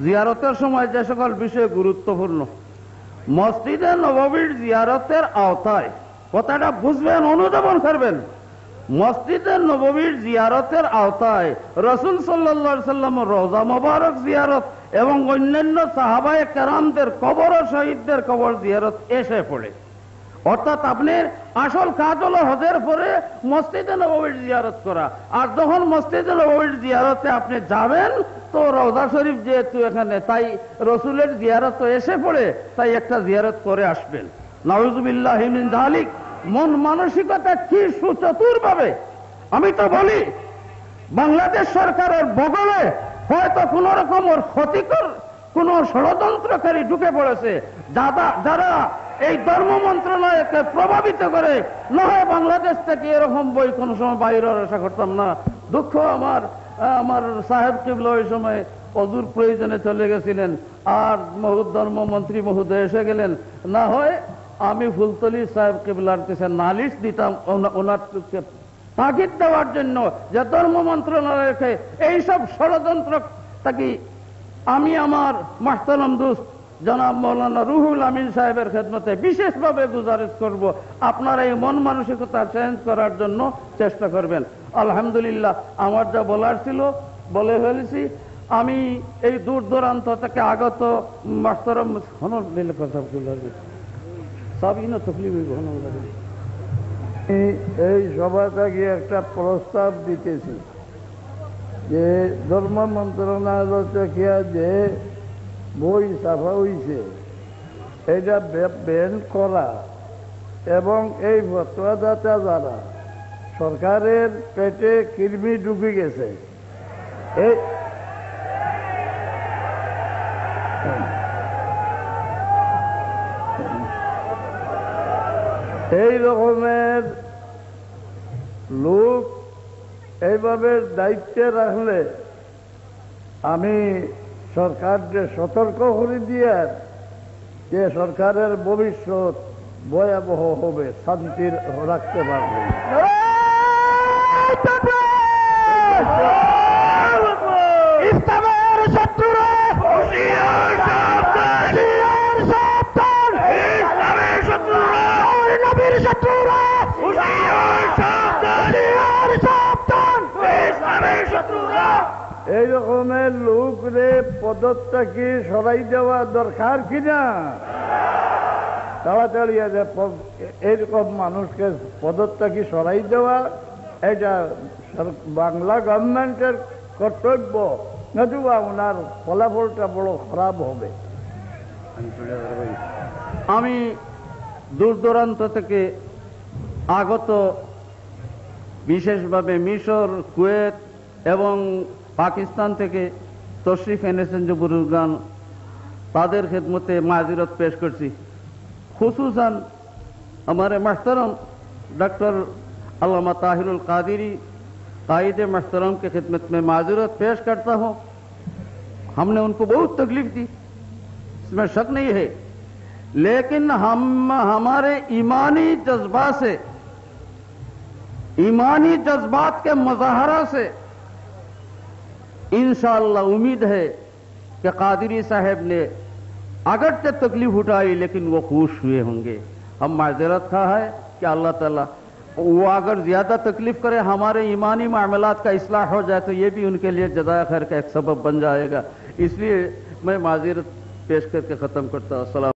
জিয়ারতের সময় যে সকল বিষয় গুরুত্বপূর্ণ, মসজিদে নববীর জিয়ারতের আওতায়, কথাটা বুঝবেন, অনুধাবন করবেন, মসজিদে নববীর জিয়ারতের আওতায় রাসূল সাল্লাল্লাহু আলাইহি সাল্লামের রওজা মোবারক জিয়ারত এবং অন্যান্য সাহাবায়ে কেরামদের কবর ও শহীদদের কবর জিয়ারত এসে পড়ে। অর্থাৎ আপনার আসল কাজ হলো হজের পরে মসজিদে নববীর জিয়ারত করা। আর যখন মসজিদে নববীর জিয়ারতে আপনি যাবেন, তো রওজা শরীফ যেহেতু এখানে, তাই রসুলের জিয়ারত এসে পড়ে, তাই একটা জিয়ারত করে আসবেন। নাউযুবিল্লাহি মিন যালিক। মন মানসিকতা কি সুচতুর ভাবে! আমি তো বলি, বাংলাদেশ সরকারের বগলে হয়তো কোন রকম ওর ক্ষতিকর কোন ষড়যন্ত্রকারী ঢুকে পড়েছে, যারা এই ধর্ম মন্ত্রণালয়কে প্রভাবিত করে। না হয় বাংলাদেশ থেকে এরকম বই কোন সময় বাইরে আশা করতাম না। দুঃখ আমার সাহেব কিবলা ওই সময় অদূর প্রয়োজনে চলে গেছিলেন, আর ধর্মমন্ত্রী মহোদয় এসে গেলেন। না হয় আমি ফুলতলি সাহেব কিবলার কাছে নালিশ দিতাম ওনার তাগিদ দেওয়ার জন্য, যে ধর্ম মন্ত্রণালয়কে এইসব ষড়যন্ত্র থাকি আমি আমার মাহতারাম দোস্ত জনাব মৌলানা রুহুল আমিন সাহেবের খেদমতে বিশেষভাবে গুজারিশ করব, আপনারা এই মন মানসিকতা চেঞ্জ করার জন্য চেষ্টা করবেন। আলহামদুলিল্লাহ, আমার যা বলার ছিল বলে ফেলেছি। আমি এই দূর দূরান্ত থেকে আগত মাহতারাম কথা সবই না তকলিফ এই সভা থেকে একটা প্রস্তাব দিতেছি যে ধর্ম মন্ত্রণালয় থেকে যে বই ছাপা হয়েছে এটা ব্যান করা, এবং এই ফতোয়াদাতা যারা সরকারের পেটে কৃমি ঢুকে গেছে, এই রকমের লোক এইভাবে দায়িত্বে রাখলে আমি সরকারকে সতর্ক করে দিয়ে যে সরকারের ভবিষ্যৎ ভয়াবহ হবে, শান্তির রাখতে পারবে। ইসলামের শত্রুরা নবীর শত্রুরা এই রকমের লোকরে পদত্যাগী সরাই দেওয়া দরকার কিনা? তাড়াতাড়ি এইরকম মানুষকে পদত্যাগী সরাই দেওয়া এটা বাংলা গভর্নমেন্টের কর্তব্য, নতুবা ওনার ফলাফলটা বড় খারাপ হবে। আমি দূর দূরান্ত থেকে আগত, বিশেষভাবে মিশর, কুয়েত এবং পাকিস্তান থেকে তশরিফ এনেছেন যে বুজুর্গান, তাদের খেদমতে মাজিরত পেশ করছি। খুসুসান हमारे महतरम डॉक्टर अल्लामा ताहिरुल कादिरी कायद महतरम के खिदमत में माजरत पेश करता हूँ। हमने उनको बहुत तकलीफ दी, इसमें शक नहीं है, लेकिन हम हमारे ईमानी जज्बात से, ईमानी जज्बात के मुजाहरा से इंशाअल्लाह उम्मीद है कि कादिरी साहब ने अगरचे तकलीफ उठाई लेकिन वो खुश हुए होंगे। हम माजरत खा है कि अल्लाह ताला वो अगर ज्यादा तकलीफ करे, हमारे ईमानी मामलात का इस्लाह हो जाए, तो ये भी उनके लिए जज़ाए खैर का एक सबब बन जाएगा। इसलिए मैं माजरत पेश करके खत्म करता हूँ।